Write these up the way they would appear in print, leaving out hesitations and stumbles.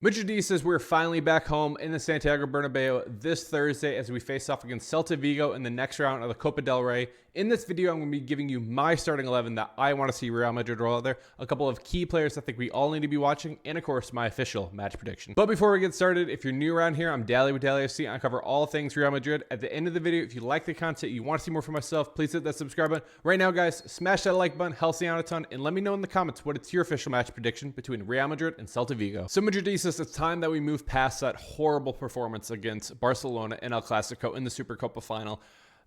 Madrid says we're finally back home in the Santiago Bernabeu this Thursday as we face off against Celta Vigo in the next round of the Copa del Rey. In this video, I'm going to be giving you my starting 11 that I want to see Real Madrid roll out there, a couple of key players I think we all need to be watching, and of course, my official match prediction. But before we get started, if you're new around here, I'm Dally with Dallyfc. I cover all things Real Madrid. At the end of the video, if you like the content, you want to see more from myself, please hit that subscribe button. Right now, guys, smash that like button, helps me out a ton, and let me know in the comments what it's your official match prediction between Real Madrid and Celta Vigo. So Madrid says it's time that we move past that horrible performance against Barcelona in El Clasico in the Supercopa final.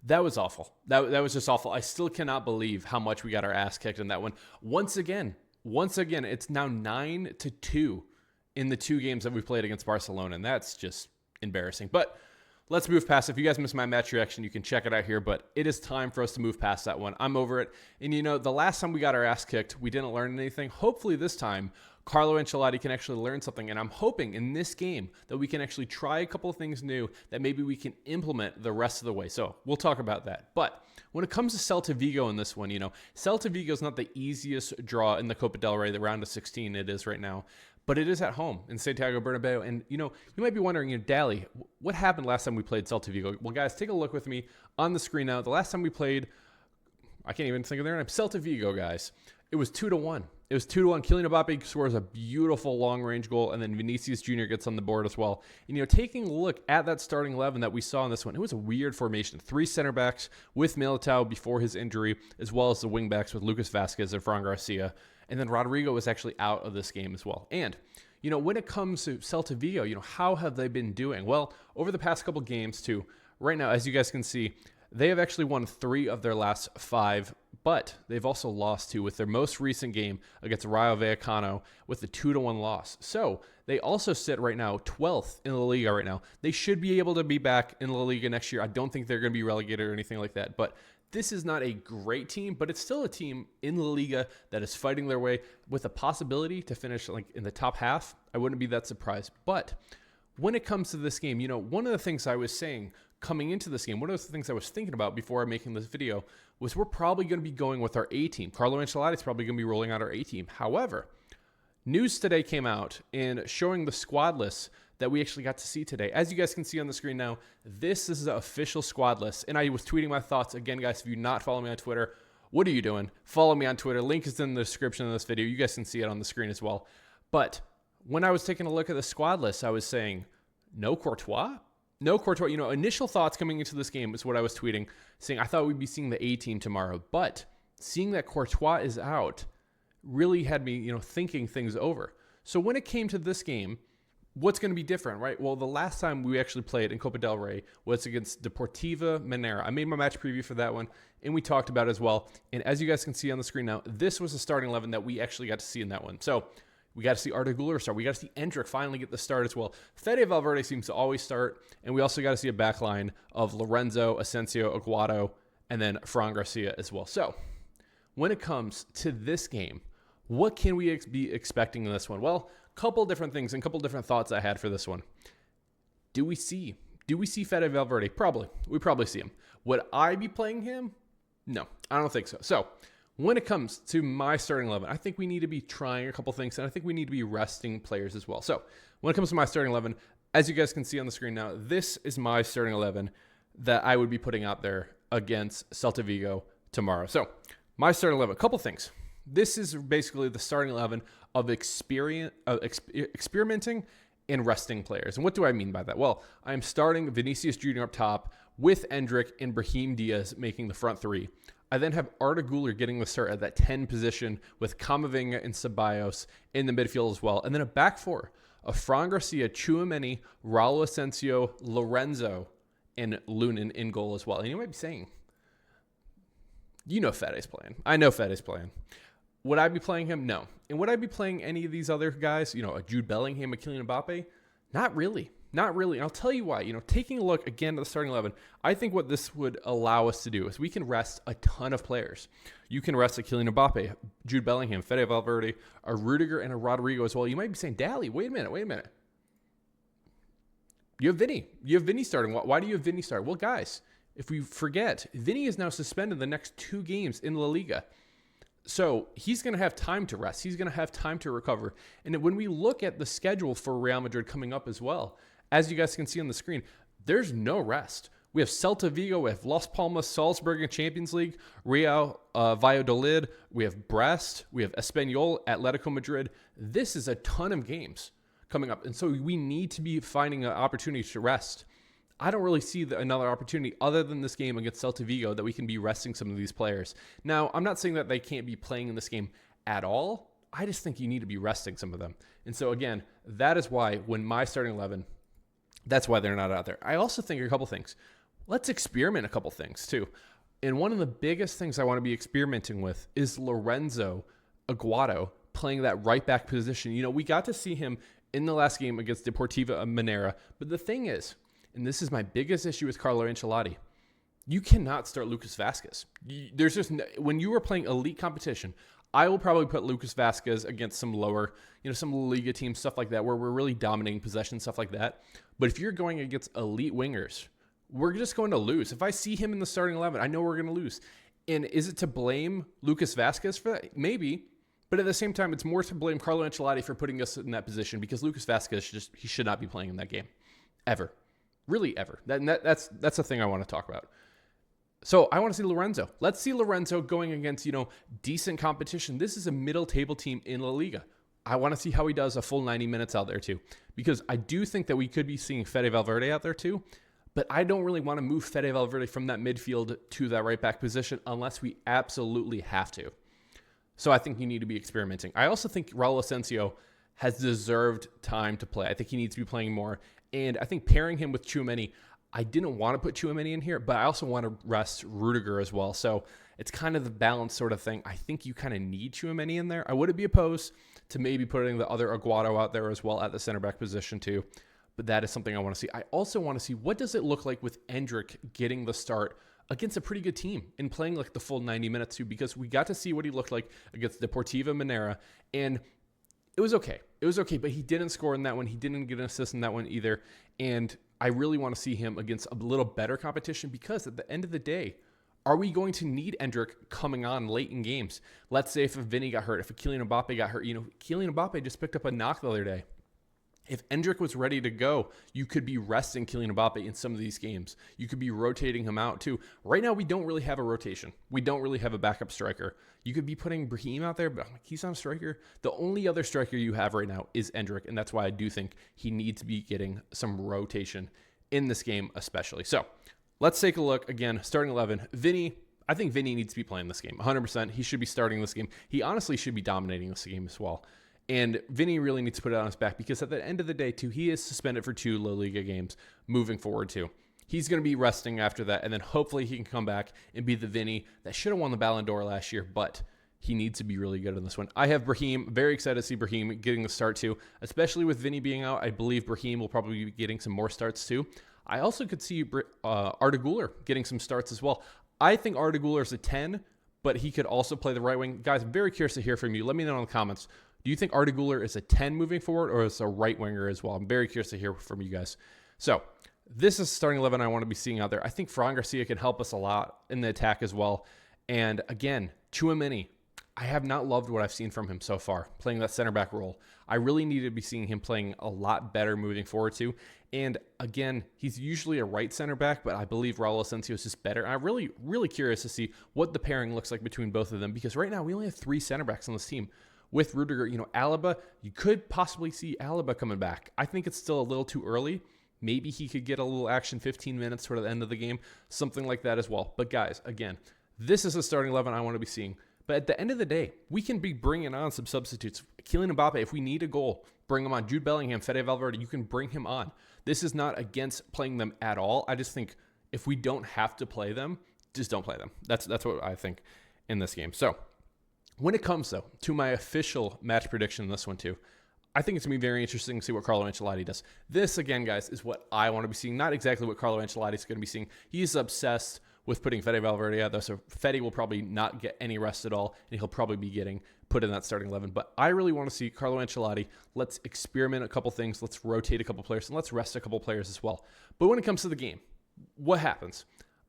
That was awful. That was just awful. I still cannot believe how much we got our ass kicked in that one. Once again, it's now 9-2 in the two games that we played against Barcelona, and that's just embarrassing. But let's move past it. If you guys missed my match reaction, you can check it out here, but it is time for us to move past that one. I'm over it. And you know, the last time we got our ass kicked, we didn't learn anything. Hopefully this time, Carlo Ancelotti can actually learn something, and I'm hoping in this game that we can actually try a couple of things new that maybe we can implement the rest of the way. So we'll talk about that. But when it comes to Celta Vigo in this one, you know, Celta Vigo is not the easiest draw in the Copa del Rey, the round of 16 it is right now, but it is at home in Santiago Bernabeu. And, you know, you might be wondering, you know, Dally, what happened last time we played Celta Vigo? Well, guys, take a look with me on the screen now. The last time we played, I can't even think of their name, Celta Vigo, guys. It was 2-1. It was 2-1. Kylian Mbappe scores a beautiful long-range goal, and then Vinicius Jr. gets on the board as well. And, you know, taking a look at that starting 11 that we saw in this one, it was a weird formation. 3 center backs with Militao before his injury, as well as the wing backs with Lucas Vazquez and Fran Garcia. And then Rodrigo was actually out of this game as well. And, you know, when it comes to Celta Vigo, you know, how have they been doing? Well, over the past couple games, too, right now, as you guys can see, they have actually won 3 of their last 5, but they've also lost 2 with their most recent game against Rayo Vallecano with a 2-1 loss. So they also sit right now 12th in La Liga right now. They should be able to be back in La Liga next year. I don't think they're going to be relegated or anything like that, but this is not a great team, but it's still a team in La Liga that is fighting their way with a possibility to finish like in the top half. I wouldn't be that surprised. But when it comes to this game, you know, one of the things I was saying coming into this game, one of the things I was thinking about before making this video was we're probably going to be going with our A team. Carlo Ancelotti is probably going to be rolling out our A team. However, news today came out and showing the squad list that we actually got to see today. As you guys can see on the screen now, this is the official squad list. And I was tweeting my thoughts. Again, guys, if you not follow me on Twitter, what are you doing? Follow me on Twitter. Link is in the description of this video. You guys can see it on the screen as well. But when I was taking a look at the squad list, I was saying, no Courtois? No Courtois. You know, initial thoughts coming into this game is what I was tweeting, saying I thought we'd be seeing the A team tomorrow. But seeing that Courtois is out really had me, you know, thinking things over. So when it came to this game, what's going to be different, right? Well, the last time we actually played in Copa del Rey was against Deportiva Minera. I made my match preview for that one, and we talked about it as well. And as you guys can see on the screen now, this was the starting 11 that we actually got to see in that one. So we got to see Arda Güler start. We got to see Endrick finally get the start as well. Fede Valverde seems to always start. And we also got to see a back line of Lorenzo, Asensio, Aguado, and then Fran Garcia as well. So when it comes to this game, what can we be expecting in this one? Well, a couple different things and a couple different thoughts I had for this one. Do we see Fede Valverde? Probably. We probably see him. Would I be playing him? No, I don't think so. So when it comes to my starting 11, I think we need to be trying a couple things, and I think we need to be resting players as well. So when it comes to my starting 11, as you guys can see on the screen now, this is my starting 11 that I would be putting out there against Celta Vigo tomorrow. So my starting 11, a couple things. This is basically the starting 11 of experimenting and resting players. And what do I mean by that? Well, I'm starting Vinicius Jr. up top with Endrick and Brahim Diaz making the front 3. I then have Arda Güler getting the start at that 10 position with Camavinga and Ceballos in the midfield as well. And then a back 4 of Fran Garcia, Tchouaméni, Raul Asensio, Lorenzo, and Lunin in goal as well. And you might be saying, you know Fede's playing. I know Fede's playing. Would I be playing him? No. And would I be playing any of these other guys, you know, a Jude Bellingham, a Kylian Mbappe? Not really. Not really. And I'll tell you why. You know, taking a look again at the starting 11, I think what this would allow us to do is we can rest a ton of players. You can rest a Kylian Mbappe, Jude Bellingham, Fede Valverde, a Rudiger, and a Rodrigo as well. You might be saying, Dally, wait a minute. You have Vinny. You have Vinny starting. Why do you have Vinny start? Well, guys, if we forget, Vinny is now suspended the next 2 games in La Liga. So he's going to have time to rest. He's going to have time to recover. And when we look at the schedule for Real Madrid coming up as well, as you guys can see on the screen, there's no rest. We have Celta Vigo, we have Las Palmas, Salzburg in Champions League, Real Valladolid, we have Brest, we have Espanyol, Atletico Madrid. This is a ton of games coming up. And so we need to be finding an opportunity to rest. I don't really see another opportunity other than this game against Celta Vigo that we can be resting some of these players. Now, I'm not saying that they can't be playing in this game at all. I just think you need to be resting some of them. And so again, that is why when my starting 11, that's why they're not out there. I also think a couple things. Let's experiment a couple things too. And one of the biggest things I want to be experimenting with is Lorenzo Aguado playing that right back position. You know, we got to see him in the last game against Deportiva Minera. But the thing is, and this is my biggest issue with Carlo Ancelotti, you cannot start Lucas Vazquez. There's just, when you are playing elite competition, I will probably put Lucas Vazquez against some lower, some Liga teams, stuff like that, where we're really dominating possession, stuff like that. But if you're going against elite wingers, we're just going to lose. If I see him in the starting 11, I know we're going to lose. And is it to blame Lucas Vazquez for that? Maybe. But at the same time, it's more to blame Carlo Ancelotti for putting us in that position, because Lucas Vazquez, he should not be playing in that game. Ever. Really ever. That's the thing I want to talk about. So I want to see Lorenzo. Let's see Lorenzo going against, decent competition. This is a middle table team in La Liga. I want to see how he does a full 90 minutes out there too, because I do think that we could be seeing Fede Valverde out there too, but I don't really want to move Fede Valverde from that midfield to that right back position unless we absolutely have to. So I think you need to be experimenting. I also think Raul Asensio has deserved time to play. I think he needs to be playing more. And I think pairing him with Tchouaméni, I didn't want to put Tchouaméni in here, but I also want to rest Rudiger as well. So it's kind of the balance sort of thing. I think you kind of need Tchouaméni in there. I wouldn't be opposed to maybe putting the other Aguado out there as well at the center back position too. But that is something I want to see. I also want to see, what does it look like with Endrick getting the start against a pretty good team and playing like the full 90 minutes too, because we got to see what he looked like against Deportiva Minera, and it was okay. It was okay, but he didn't score in that one. He didn't get an assist in that one either. And I really want to see him against a little better competition, because at the end of the day, are we going to need Endrick coming on late in games? Let's say if a Vinny got hurt, if a Kylian Mbappe got hurt. Kylian Mbappe just picked up a knock the other day. If Endrick was ready to go, you could be resting Kylian Mbappe in some of these games. You could be rotating him out too. Right now, we don't really have a rotation. We don't really have a backup striker. You could be putting Brahim out there, but he's not a striker. The only other striker you have right now is Endrick, and that's why I do think he needs to be getting some rotation in this game especially. So let's take a look again. Starting 11, Vinny. I think Vinny needs to be playing this game 100%. He should be starting this game. He honestly should be dominating this game as well. And Vinny really needs to put it on his back, because at the end of the day, too, he is suspended for 2 La Liga games moving forward, too. He's going to be resting after that, and then hopefully he can come back and be the Vinny that should have won the Ballon d'Or last year, but he needs to be really good in this one. I have Brahim. Very excited to see Brahim getting the start, too, especially with Vinny being out. I believe Brahim will probably be getting some more starts, too. I also could see Arda Güler getting some starts as well. I think Arda Güler is a 10, but he could also play the right wing. Guys, I'm very curious to hear from you. Let me know in the comments. Do you think Arda Güler is a 10 moving forward, or is a right winger as well? I'm very curious to hear from you guys. So this is starting 11 I want to be seeing out there. I think Fran Garcia can help us a lot in the attack as well. And again, Tchouaméni, I have not loved what I've seen from him so far, playing that center back role. I really need to be seeing him playing a lot better moving forward too. And again, he's usually a right center back, but I believe Raul Asensio is just better. I'm really, really curious to see what the pairing looks like between both of them, because right now we only have 3 center backs on this team. With Rudiger, Alaba, you could possibly see Alaba coming back. I think it's still a little too early. Maybe he could get a little action 15 minutes toward the end of the game, something like that as well. But guys, again, this is the starting 11 I want to be seeing. But at the end of the day, we can be bringing on some substitutes. Kylian Mbappe, if we need a goal, bring him on. Jude Bellingham, Fede Valverde, you can bring him on. This is not against playing them at all. I just think if we don't have to play them, just don't play them. That's what I think in this game. So when it comes, though, to my official match prediction in this one, too, I think it's going to be very interesting to see what Carlo Ancelotti does. This, again, guys, is what I want to be seeing, not exactly what Carlo Ancelotti is going to be seeing. He's obsessed with putting Fede Valverde out there, so Fede will probably not get any rest at all, and he'll probably be getting put in that starting 11. But I really want to see Carlo Ancelotti. Let's experiment a couple things. Let's rotate a couple players, and let's rest a couple players as well. But when it comes to the game, what happens?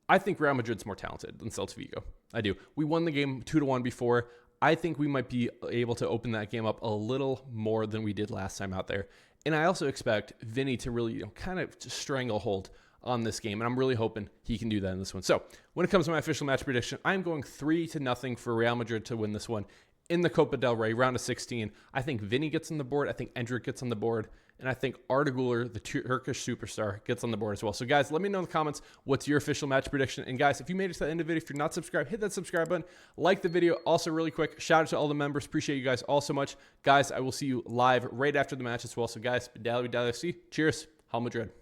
I think Real Madrid's more talented than Celta Vigo. I do. We won the game 2-1 before. I think we might be able to open that game up a little more than we did last time out there. And I also expect Vinny to really, kind of just stranglehold on this game, and I'm really hoping he can do that in this one. So when it comes to my official match prediction, I'm going 3-0 for Real Madrid to win this one in the Copa del Rey, round of 16. I think Vinny gets on the board. I think Endrick gets on the board. And I think Arda Güler, the Turkish superstar, gets on the board as well. So, guys, let me know in the comments what's your official match prediction. And, guys, if you made it to the end of the video, if you're not subscribed, hit that subscribe button. Like the video. Also, really quick, shout out to all the members. Appreciate you guys all so much. Guys, I will see you live right after the match as well. So, guys, Dallyfc. Cheers. Real Madrid.